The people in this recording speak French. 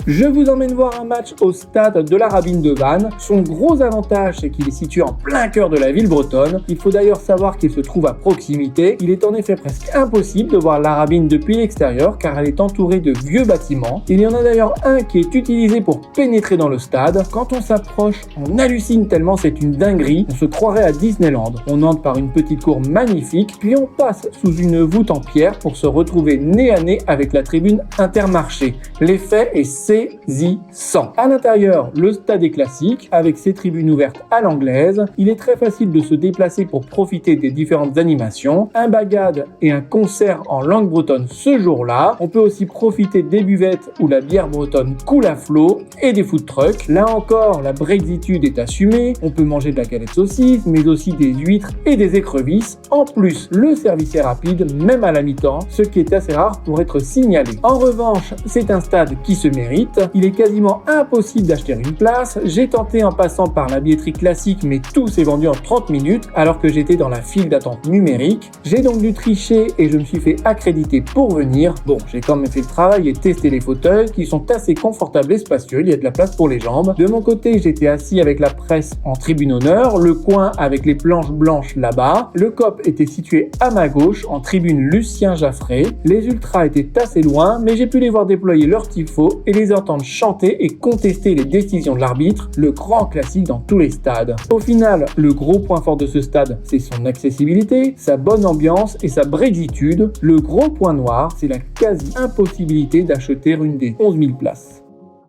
Je vous emmène voir un match au stade de la Rabine de Vannes. Son gros avantage, c'est qu'il est situé en plein cœur de la ville bretonne. Il faut d'ailleurs savoir qu'il se trouve à proximité. Il est en effet presque impossible de voir la Rabine depuis l'extérieur car elle est entourée de vieux bâtiments. Il y en a d'ailleurs un qui est utilisé pour pénétrer dans le stade. Quand on s'approche, on hallucine tellement c'est une dinguerie. On se croirait à Disneyland. On entre par une petite cour magnifique, puis on passe sous une voûte en pierre pour se retrouver nez à nez avec la tribune Intermarché. L'effet est saisissant. À l'intérieur, le stade est classique avec ses tribunes ouvertes à l'anglaise. Il est très facile de se déplacer pour profiter des différentes animations. Un bagad et un concert en langue bretonne ce jour-là. On peut aussi profiter des buvettes où la bière bretonne coule à flot et des food trucks. Là encore, la brexitude est assumée. On peut manger de la galette saucisse, mais aussi des huîtres et des écrevisses. En plus, le service est rapide, même à la mi-temps, ce qui est assez rare pour être signalé. En revanche, c'est un stade qui se mérite. Il est quasiment impossible d'acheter une place. J'ai tenté en passant par la billetterie classique, mais tout s'est vendu en 30 minutes, alors que j'étais dans la file d'attente numérique. J'ai donc dû tricher et je me suis fait accréditer pour venir. Bon, j'ai quand même fait le travail et testé les fauteuils qui sont assez confortables et spacieux. Il y a de la place pour les jambes. De mon côté, j'étais assis avec la presse en tribune honneur, le coin avec les planches blanches là-bas. Le COP était situé à ma gauche en tribune Lucien Jaffré. Les ultras étaient assez loin, mais j'ai pu les voir déployer leur tifo et les entendre chanter et contester les décisions de l'arbitre, le grand classique dans tous les stades. Au final, le gros point fort de ce stade, c'est son accessibilité, sa bonne ambiance et sa brexitude. Le gros point noir, c'est la quasi-impossibilité d'acheter une des 11 000 places.